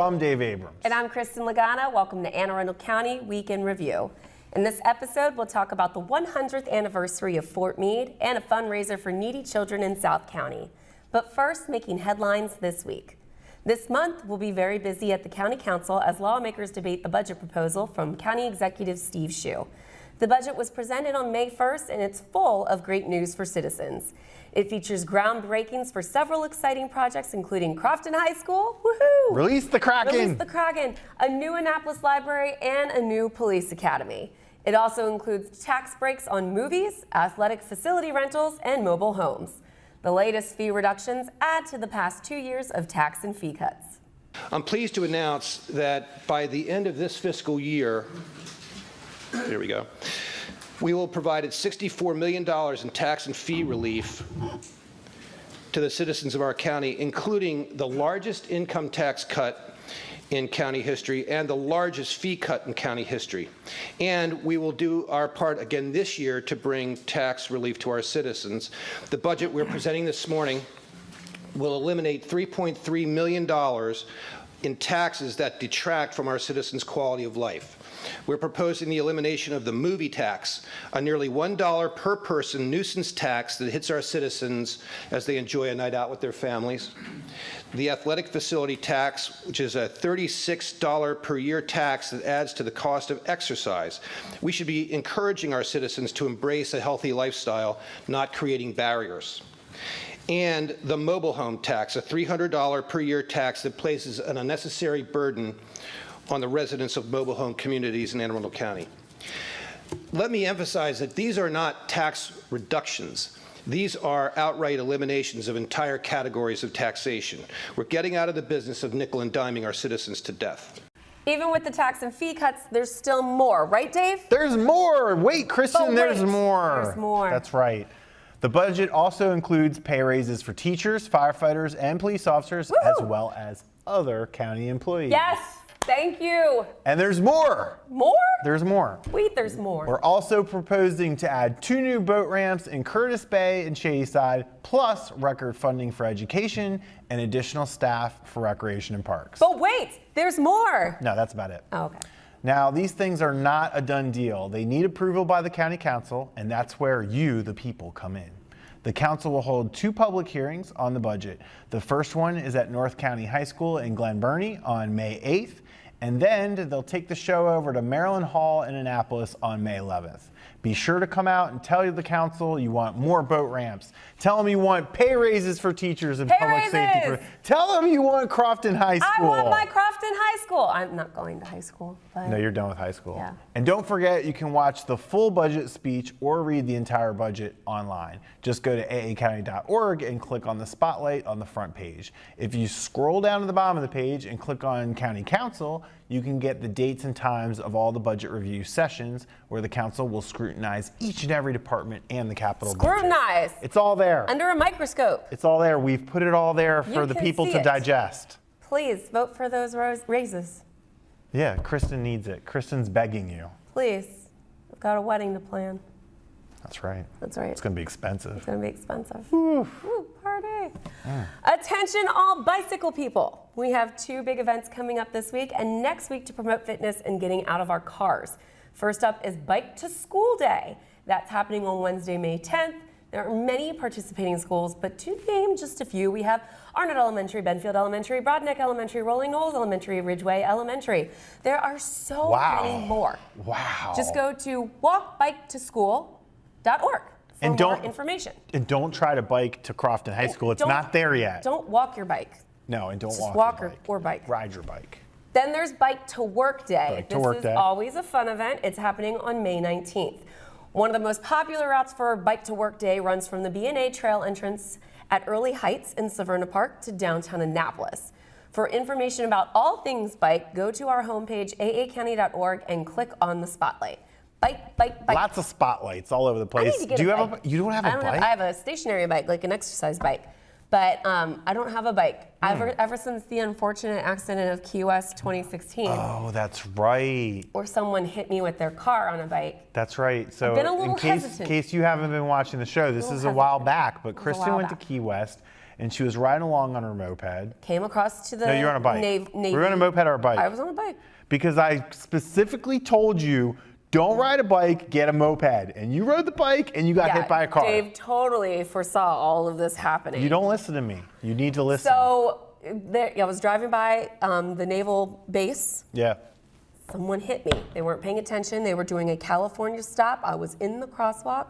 I'm Dave Abrams. And I'm Kristin Lagana. Welcome to Arundel County Week in Review. In this episode, we'll talk about the 100th anniversary of Fort Meade and a fundraiser for needy children in South County. But first, making headlines this week. This month, we'll be very busy at the County Council as lawmakers debate a budget proposal from County Executive Steve Shue. The budget was presented on May 1st, and it's full of great news for citizens. It features groundbreakings for several exciting projects, including Crofton High School, woohoo! Release the Kraken! Release the Kraken, a new Annapolis library, and a new police academy. It also includes tax breaks on movies, athletic facility rentals, and mobile homes. The latest fee reductions add to the past 2 years of tax and fee cuts. I'm pleased to announce that by the end of this fiscal year, here we go, we will have provided $64 million in tax and fee relief to the citizens of our county, including the largest income tax cut in county history and the largest fee cut in county history. And we will do our part again this year to bring tax relief to our citizens. The budget we're presenting this morning will eliminate $3.3 million in taxes that detract from our citizens' quality of life. We're proposing the elimination of the movie tax, a nearly $1 per person nuisance tax that hits our citizens as they enjoy a night out with their families. The athletic facility tax, which is a $36 per year tax that adds to the cost of exercise. We should be encouraging our citizens to embrace a healthy lifestyle, not creating barriers. And the mobile home tax, a $300 per year tax that places an unnecessary burden on the residents of mobile home communities in Anne Arundel County. Let me emphasize that these are not tax reductions. These are outright eliminations of entire categories of taxation. We're getting out of the business of nickel and diming our citizens to death. Even with the tax and fee cuts, there's still more, right, Dave? There's more! Wait, Kristin, there's more. There's more. That's right. The budget also includes pay raises for teachers, firefighters, and police officers, Woo-hoo! as well as other county employees. Yes, thank you. And there's more. More? There's more. Wait, there's more. We're also proposing to add 2 new boat ramps in Curtis Bay and Shadyside, plus record funding for education and additional staff for recreation and parks. But wait, there's more. No, that's about it. Oh, okay. Now, these things are not a done deal. They need approval by the County Council, and that's where you, the people, come in. The council will hold 2 public hearings on the budget. The first one is at North County High School in Glen Burnie on May 8th, and then they'll take the show over to Maryland Hall in Annapolis on May 11th. Be sure to come out and tell the council you want more boat ramps. Tell them you want pay raises for teachers and public safety. Tell them you want Crofton High School. I want my Crofton High School. I'm not going to high school. But no, you're done with high school. Yeah. And don't forget, you can watch the full budget speech or read the entire budget online. Just go to aacounty.org and click on the spotlight on the front page. If you scroll down to the bottom of the page and click on County Council, you can get the dates and times of all the budget review sessions where the council will scrutinize each and every department and the capital budget. Scrutinize. It's all there. Under a microscope. It's all there. We've put it all there for the people to digest. Please vote for those raises. Yeah, Kristin needs it. Kristin's begging you. Please. I've got a wedding to plan. That's right. That's right. It's going to be expensive. It's going to be expensive. Woo, party. Attention all bicycle people. We have 2 big events coming up this week and next week to promote fitness and getting out of our cars. First up is Bike to School Day. That's happening on Wednesday, May 10th. There are many participating schools, but to name just a few, we have Arundel Elementary, Benfield Elementary, Broadneck Elementary, Rolling Knolls Elementary, Ridgeway Elementary. There are so many more. Wow. Just go to walkbiketoschool.org for more information. And don't try to bike to Crofton High School. It's not there yet. Don't walk your bike. No, and don't Just walk your bike. or bike. Ride your bike. Then there's Bike to Work Day. This is always a fun event. It's happening on May 19th. One of the most popular routes for Bike to Work Day runs from the B&A Trail entrance at Early Heights in Severna Park to downtown Annapolis. For information about all things bike, go to our homepage, aacounty.org, and click on the spotlight. Bike, bike, bike. Lots of spotlights all over the place. I need to get a bike. You don't have a bike? I have a stationary bike, like an exercise bike. But I don't have a bike. Ever since the unfortunate accident of Key West 2016. Oh, that's right. Or someone hit me with their car on a bike. That's right. So I've been a little in case hesitant. you haven't been watching the show, this is a while back, but Kristin went to back. Key West and she was riding along on her moped. Came across to the No, you're on a bike. Navy. Were you on a moped or a bike? I was on a bike. Because I specifically told you, don't ride a bike, get a moped. And you rode the bike and you got hit by a car. Dave totally foresaw all of this happening. You don't listen to me. You need to listen. So I was driving by the naval base. Yeah. Someone hit me. They weren't paying attention. They were doing a California stop. I was in the crosswalk.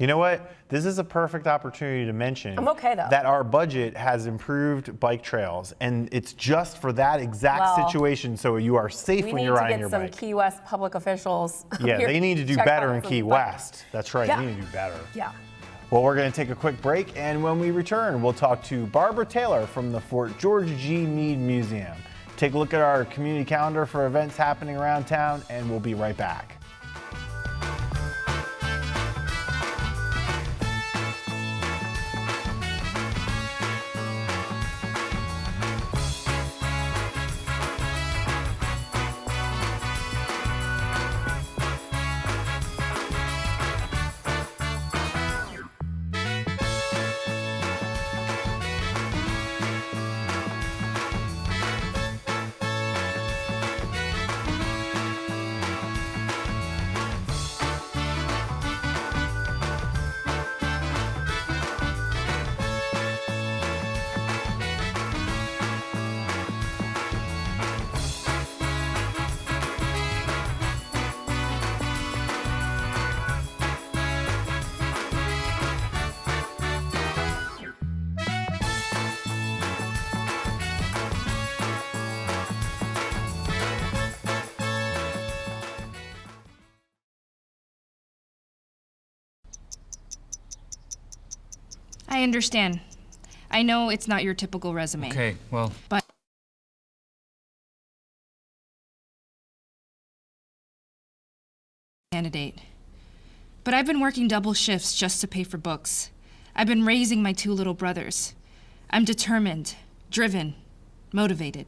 You know what? This is a perfect opportunity to mention I'm okay, though. that our budget has improved bike trails, and it's just for that exact situation, so you are safe when you're riding your bike. We need to get some Key West public officials. Yeah, here they need to do check better out in some Key bike- West. That's right, Yeah. they need to do better. Yeah. Well, we're going to take a quick break, and when we return, we'll talk to Barbara Taylor from the Fort George G. Meade Museum. Take a look at our community calendar for events happening around town, and we'll be right back. I understand. I know it's not your typical resume. Okay, well, But candidate. But I've been working double shifts just to pay for books. I've been raising my 2 little brothers. I'm determined, driven, motivated.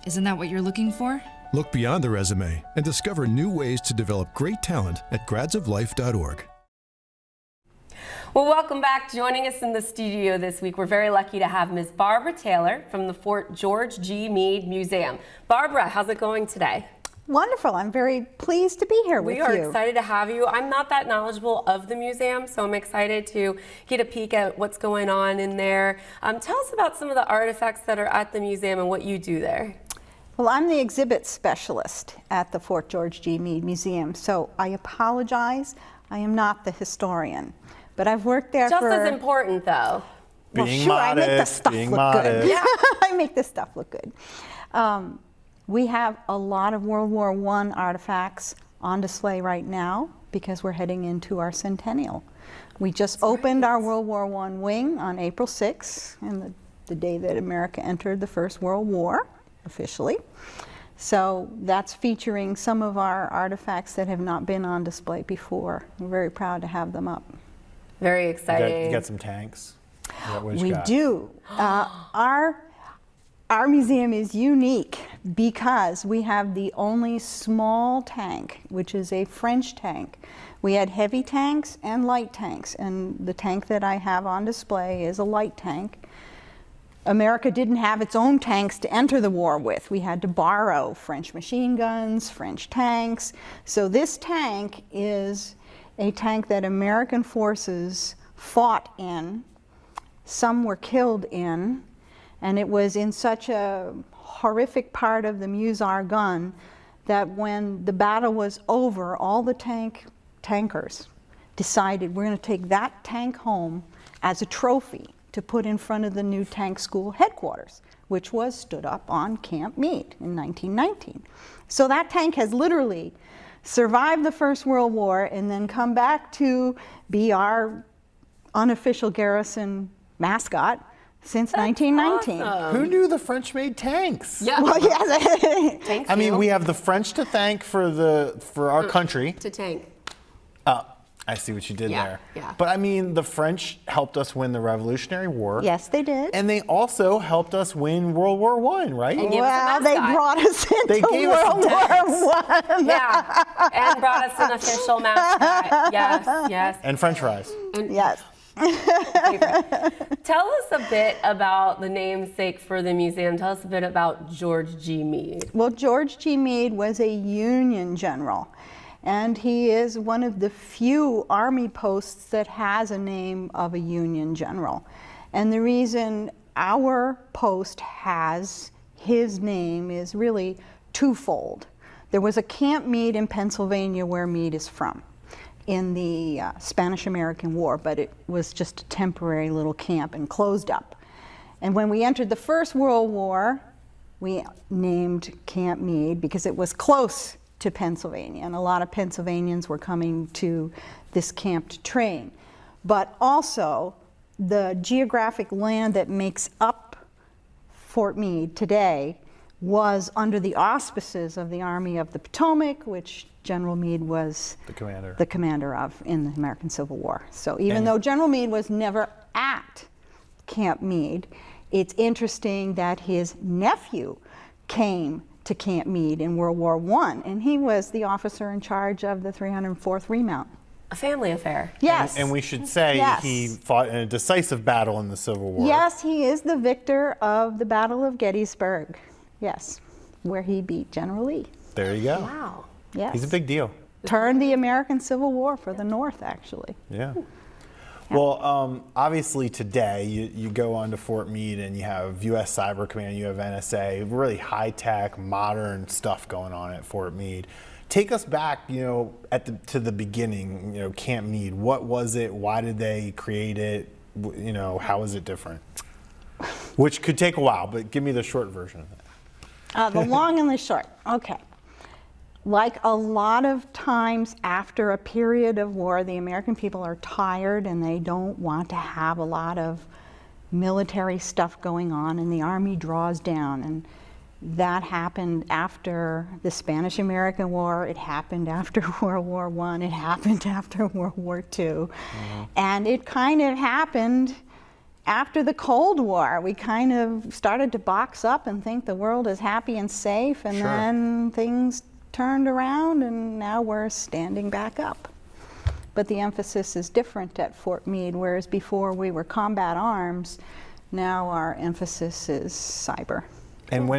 Isn't that what you're looking for? Look beyond the resume and discover new ways to develop great talent at gradsoflife.org. Well, welcome back. Joining us in the studio this week, we're very lucky to have Ms. Barbara Taylor from the Fort George G. Meade Museum. Barbara, how's it going today? Wonderful. I'm very pleased to be here with We you. are excited to have you. I'm not that knowledgeable of the museum, so I'm excited to get a peek at what's going on in there. Tell us about some of the artifacts that are at the museum and what you do there. Well, I'm the exhibit specialist at the Fort George G. Meade Museum, so I apologize. I am not the historian, but I've worked there Just for... as important, though. Well, Being sure, I make the modest, stuff being look modest. good. Yeah, I make the stuff look good. We have a lot of World War I artifacts on display right now because we're heading into our centennial. We just opened our World War I wing on April 6th, and the day that America entered the First World War, officially. So that's featuring some of our artifacts that have not been on display before. We're very proud to have them up. Very You exciting. got some tanks? Is that what you We got? do. Our museum is unique because we have the only small tank, which is a French tank. We had heavy tanks and light tanks, and the tank that I have on display is a light tank. America didn't have its own tanks to enter the war with. We had to borrow French machine guns, French tanks. So this tank is a tank that American forces fought in. Some were killed in, and it was in such a horrific part of the Musar gun that when the battle was over, all the tankers decided we're going to take that tank home as a trophy to put in front of the new tank school headquarters, which was stood up on Camp Meade in 1919. So that tank has literally survived the First World War and then come back to be our unofficial garrison mascot since 1919. awesome. Who knew the French made tanks? Yeah. Well, yes. Thank I mean, you. we have the French to thank for our country. To tank. I see what you did Yeah, there. yeah. But I mean, the French helped us win the Revolutionary War. Yes, they did. And they also helped us win World War I, right? And gave us a Well, they mascot. brought us They into gave us World some War tanks. I. Yeah, and brought us an official mascot. Yes, yes. And French fries. And Yes. Tell us a bit about the namesake for the museum. Tell us a bit about George G. Meade. Well, George G. Meade was a Union general, and he is one of the few Army posts that has a name of a Union general. And the reason our post has his name is really twofold. There was a Camp Meade in Pennsylvania where Meade is from in the Spanish-American War, but it was just a temporary little camp and closed up. And when we entered the First World War, we named Camp Meade because it was close to Pennsylvania, and a lot of Pennsylvanians were coming to this camp to train. But also, the geographic land that makes up Fort Meade today was under the auspices of the Army of the Potomac, which General Meade was the commander of in the American Civil War. So even though General Meade was never at Camp Meade, it's interesting that his nephew came to Camp Meade in World War I, and he was the officer in charge of the 304th Remount. A family affair. Yes. And we should say he fought in a decisive battle in the Civil War. Yes, he is the victor of the Battle of Gettysburg. Yes, where he beat General Lee. There you go. Wow. Yes. He's a big deal. Turned the American Civil War for the North, actually. Yeah. Well, obviously today you go on to Fort Meade and you have U.S. Cyber Command, you have NSA, really high-tech, modern stuff going on at Fort Meade. Take us back, to the beginning, Camp Meade. What was it? Why did they create it? How is it different? Which could take a while, but give me the short version of it. The long and the short. Okay. Like a lot of times after a period of war, the American people are tired and they don't want to have a lot of military stuff going on, and the Army draws down. And that happened after the Spanish-American War, it happened after World War I, it happened after World War II. And it kind of happened after the Cold War. We kind of started to box up and think the world is happy and safe, and then things turned around and now we're standing back up. But the emphasis is different at Fort Meade, whereas before we were combat arms, now our emphasis is cyber. And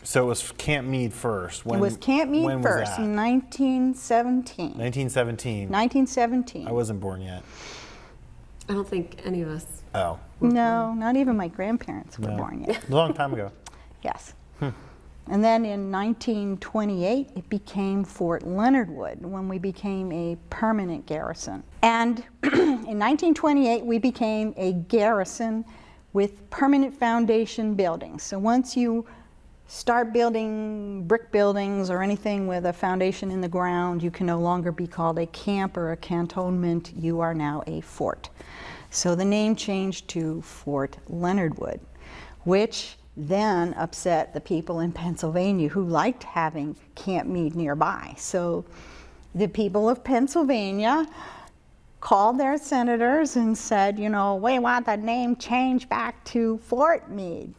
so it was Camp Meade first. It was Camp Meade when first was that? in 1917. 1917. 1917. I wasn't born yet. I don't think any of us. Oh. No, not even my grandparents were born yet. A long time ago. Yes. And then in 1928, it became Fort Leonard Wood when we became a permanent garrison. And in 1928, we became a garrison with permanent foundation buildings. So once you start building brick buildings or anything with a foundation in the ground, you can no longer be called a camp or a cantonment. You are now a fort. So the name changed to Fort Leonard Wood, which then upset the people in Pennsylvania who liked having Camp Meade nearby. So the people of Pennsylvania called their senators and said, we want that name changed back to Fort Meade.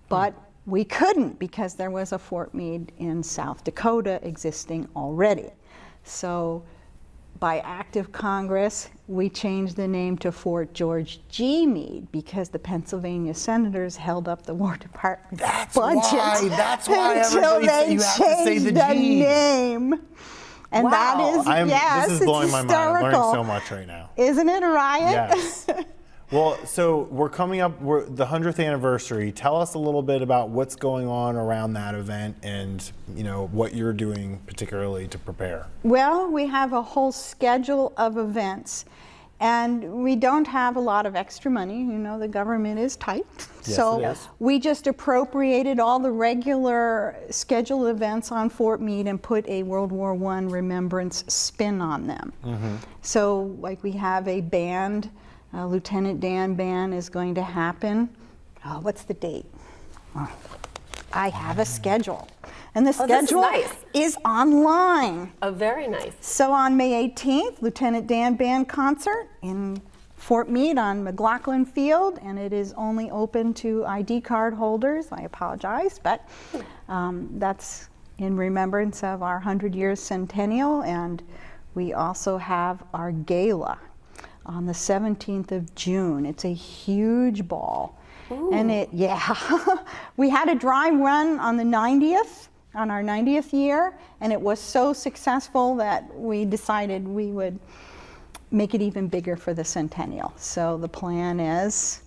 But we couldn't because there was a Fort Meade in South Dakota existing already. So by act of Congress, we changed the name to Fort George G. Meade because the Pennsylvania senators held up the War Department's budget. That's why until everybody they you have to say changed the the G. name. And that is, yes, this is it's blowing my mind. I'm learning hysterical. so much right now. Isn't it a riot? Yes. Well, so we're coming up, the 100th anniversary. Tell us a little bit about what's going on around that event and, what you're doing particularly to prepare. Well, we have a whole schedule of events, and we don't have a lot of extra money. The government is tight. Yes, so it is. we just appropriated all the regular scheduled events on Fort Meade and put a World War I remembrance spin on them. So like we have a band, Lieutenant Dan Band is going to happen. What's the date? I have a schedule. And the schedule is online. Oh, very nice. So on May 18th, Lieutenant Dan Band concert in Fort Meade on McLaughlin Field, and it is only open to ID card holders. I apologize, but that's in remembrance of our 100 years centennial, and we also have our gala on the 17th of June. It's a huge ball. Ooh. And we had a dry run on the 90th, on our 90th year, and it was so successful that we decided we would make it even bigger for the centennial. So the plan is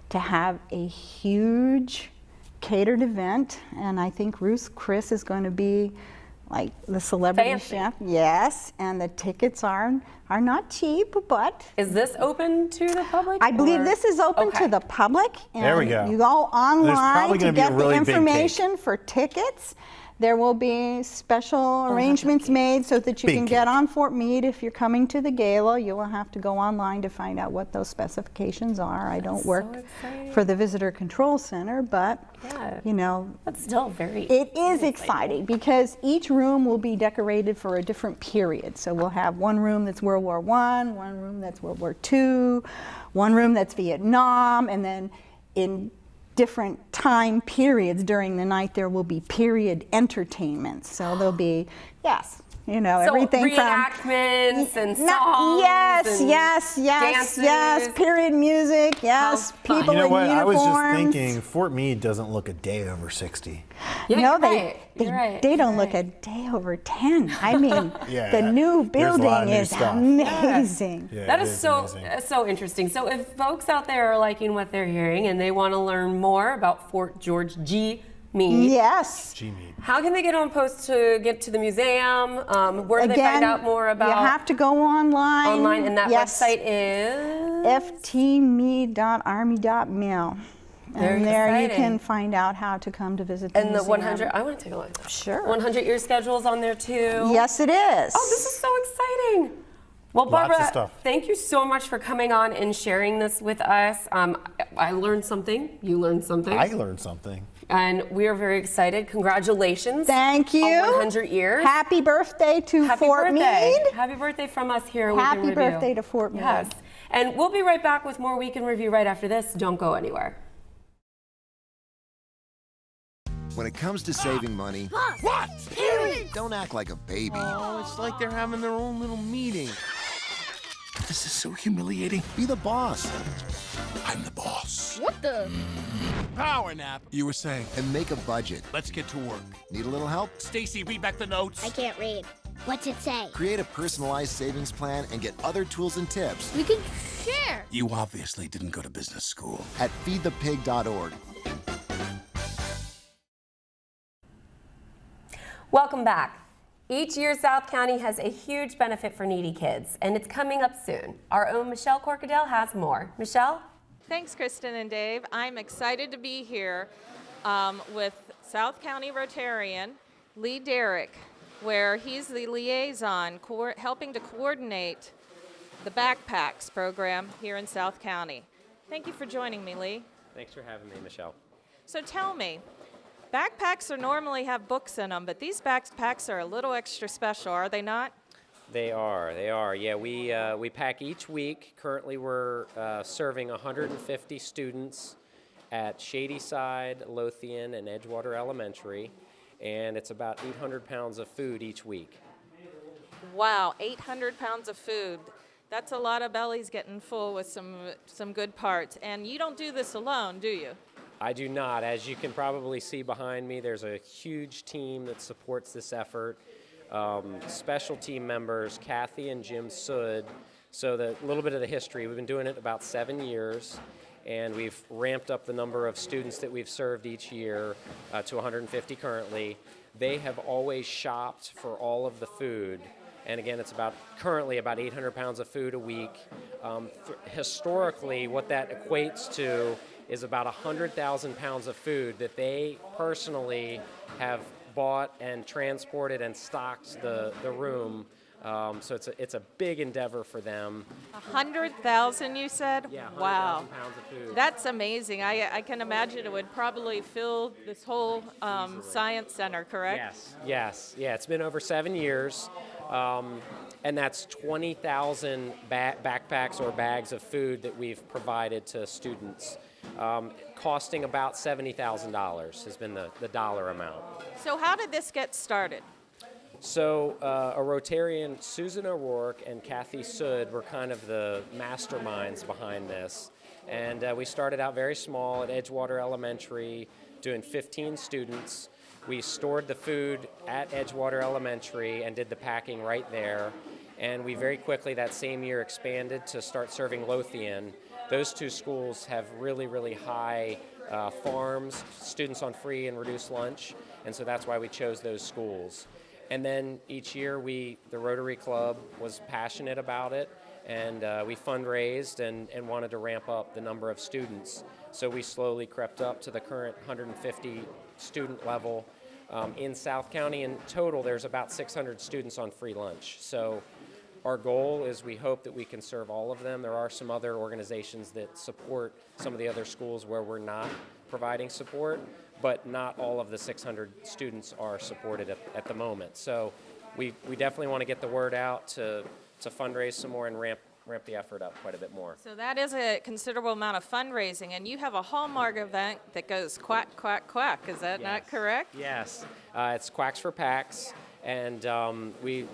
to have a huge catered event, and I think Chris is going to be like the celebrity Fancy. chef. Yes, and the tickets are not cheap, but Is this open to the public? I believe or- this is open Okay. to the public. And There we go. You go online probably to gonna be a get the really big cake. information for tickets. There will be special arrangements made so that you Big can get cake. on Fort Meade. If you're coming to the gala, you will have to go online to find out what those specifications are. I don't so work exciting. for the Visitor Control Center, but Yeah. you know, That's still very. it is exciting because each room will be decorated for a different period. So we'll have one room that's World War I, one room that's World War II, one room that's Vietnam, and then in different time periods during the night there will be period entertainments. So there'll be, yes, you know, So everything reenactments and from songs. yes, and yes, dances. yes, period music, yes, How fun. people You know in what? I was uniforms. just thinking, Fort Meade doesn't look a day over 60. Yeah, No, you're they right. You're right. they don't You're look right. a day over 10. I mean, Yeah, the new there's a lot of building new is stuff. amazing. Yeah, That it is so amazing. so interesting. So if folks out there are liking what they're hearing and they want to learn more about Fort George G. Meade, Yes. G-Meade. how can they get on post to get to the museum? Where do they Again, find out more about you have to go online. online? And that Yes. website is ftmeade.army.mil. Very And there you exciting. can find out how to come to visit the and the museum. 100. I want to take a look. Sure. 100-year schedules on there too. Yes, it is. Oh, this is so exciting. Well, Lots of Barbara, stuff. thank you so much for coming on and sharing this with us. I learned something. You learned something. I learned something. And we are very excited. Congratulations. Thank you. On 100 years. Happy birthday to Happy Fort birthday. Meade. Happy birthday from us here at Week in Happy Review. birthday to Fort Meade. Yes. And we'll be right back with more Week in Review right after this. Don't go anywhere. When it comes to saving money, What? don't act like a baby. Oh, it's like they're having their own little meeting. This is so humiliating. Be the boss I'm the boss. What the? Power nap. You were saying. and make a budget. Let's get to work. Need a little help? Stacy, read back the notes. I can't read. What's it say? Create a personalized savings plan and get other tools and tips We can share. You obviously didn't go to business school. at feedthepig.org. Welcome back. Each year, South County has a huge benefit for needy kids, and it's coming up soon. Our own Michelle Corkadel has more. Michelle? Thanks, Kristin and Dave. I'm excited to be here with South County Rotarian Lee Derrick, where he's the liaison helping to coordinate the Backpacks program here in South County. Thank you for joining me, Lee. Thanks for having me, Michelle. So tell me, backpacks normally have books in them, but these backpacks are a little extra special, are they not? They are. Yeah, we pack each week. Currently, we're serving 150 students at Shadyside, Lothian, and Edgewater Elementary, and it's about 800 pounds of food each week. Wow, 800 pounds of food. That's a lot of bellies getting full with some good parts. And you don't do this alone, do you? I do not. As you can probably see behind me, there's a huge team that supports this effort. Special team members, Kathy and Jim Sood. So a little bit of the history, we've been doing it about 7 years, and we've ramped up the number of students that we've served each year to 150 currently. They have always shopped for all of the food. And again, it's currently about 800 pounds of food a week. Historically, what that equates to is about 100,000 pounds of food that they personally have bought and transported and stocked the room. So it's a big endeavor for them. 100,000, you said? Yeah, 100,000 Wow. pounds of food. That's amazing. I can imagine it would probably fill this whole science center, correct? Yes. Yeah, it's been over 7 years. And that's 20,000 backpacks or bags of food that we've provided to students, costing about $70,000 has been the dollar amount. So how did this get started? So a Rotarian, Susan O'Rourke and Kathy Sood were kind of the masterminds behind this. And we started out very small at Edgewater Elementary, doing 15 students. We stored the food at Edgewater Elementary and did the packing right there. And we very quickly that same year expanded to start serving Lothian. Those two schools have really, really high farms, students on free and reduced lunch, and so that's why we chose those schools. And then each year the Rotary Club was passionate about it, and we fundraised and wanted to ramp up the number of students. So we slowly crept up to the current 150 student level. In South County in total, there's about 600 students on free lunch. So our goal is we hope that we can serve all of them. There are some other organizations that support some of the other schools where we're not providing support, but not all of the 600 students are supported at the moment. So we definitely want to get the word out to fundraise some more and ramp the effort up quite a bit more. So that is a considerable amount of fundraising, and you have a hallmark event that goes quack, quack, quack. Is that not correct? Yes. It's Quacks for Packs, and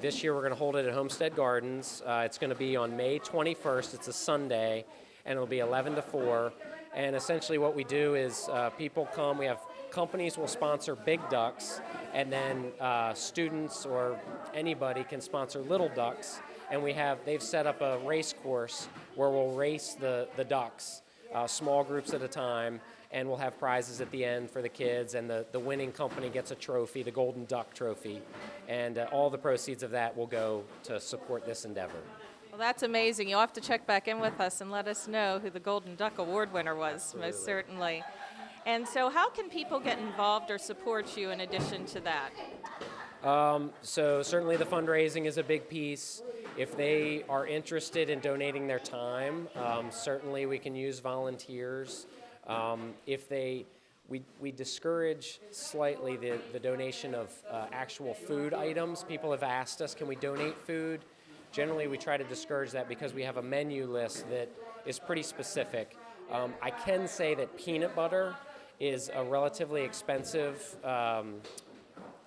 this year we're going to hold it at Homestead Gardens. It's going to be on May 21st. It's a Sunday, and it'll be 11 to 4. And essentially what we do is people come. We have companies will sponsor big ducks, and then students or anybody can sponsor little ducks. And they've set up a race course where we'll race the ducks, small groups at a time, and we'll have prizes at the end for the kids, and the winning company gets a trophy, the Golden Duck Trophy, and all the proceeds of that will go to support this endeavor. Well, that's amazing. You'll have to check back in with us and let us know who the Golden Duck Award winner was, Absolutely. Most certainly. And so how can people get involved or support you in addition to that? So certainly the fundraising is a big piece. If they are interested in donating their time, certainly we can use volunteers. We discourage slightly the donation of actual food items. People have asked us, can we donate food? Generally, we try to discourage that because we have a menu list that is pretty specific. I can say that peanut butter is a relatively expensive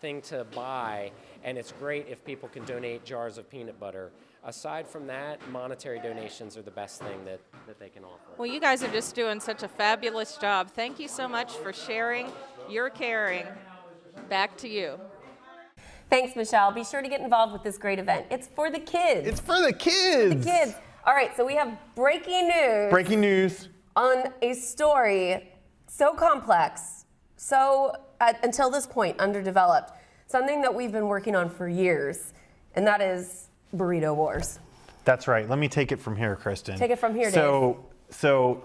thing to buy, and it's great if people can donate jars of peanut butter. Aside from that, monetary donations are the best thing that they can offer. Well, you guys are just doing such a fabulous job. Thank you so much for sharing your caring. Back to you. Thanks, Michelle. Be sure to get involved with this great event. It's for the kids. It's for the kids. For the kids. All right, so we have breaking news. Breaking news. On a story so complex, until this point, underdeveloped. Something that we've been working on for years, and that is burrito wars. That's right. Let me take it from here, Kristin. Take it from here, Dave. So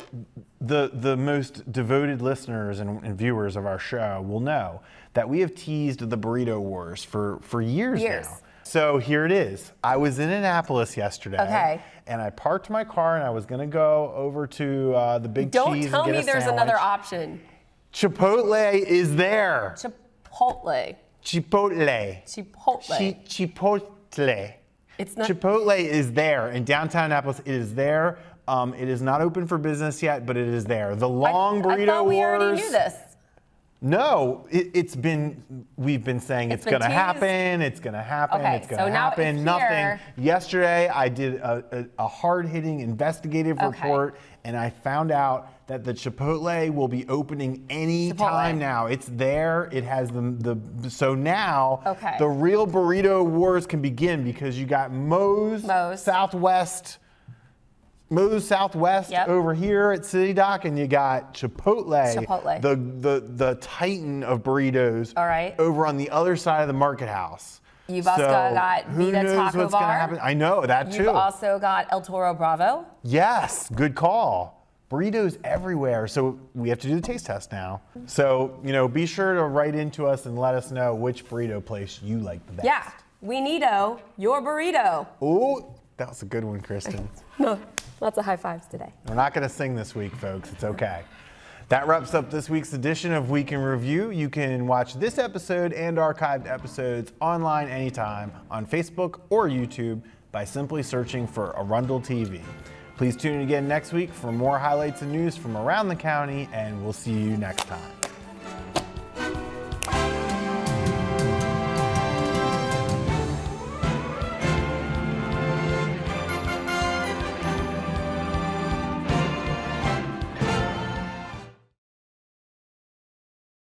the most devoted listeners and viewers of our show will know that we have teased the burrito wars for years now. So here it is. I was in Annapolis yesterday. Okay. And I parked my car and I was going to go over to the Big Don't Cheese tell and get me a there's sandwich. another option. Chipotle is there. Chipotle. Chipotle. Chipotle. It's not. Chipotle is there in downtown Annapolis. It is there. It is not open for business yet, but it is there. The long burrito I thought we wars. already knew this. No, we've been saying it's going to happen. It's going to happen. Okay, it's going so to now happen. it's Nothing. here. Yesterday, I did a hard-hitting investigative report, and I found out that the Chipotle will be opening any time now. It's there. It has so now the real burrito wars can begin because you got Moe's Southwest over here at City Dock, and you got Chipotle. The titan of burritos, over on the other side of the Market House. You've also got who Vida knows Taco what's Bar. gonna happen? I know that too. You've also got El Toro Bravo. Yes, good call. Burritos everywhere. So we have to do the taste test now. So, be sure to write into us and let us know which burrito place you like the best. Yeah, we need-o your burrito. Oh, that was a good one, Kristin. No, lots of high fives today. We're not going to sing this week, folks. It's okay. That wraps up this week's edition of Week in Review. You can watch this episode and archived episodes online anytime on Facebook or YouTube by simply searching for Arundel TV. Please tune in again next week for more highlights and news from around the county, and we'll see you next time.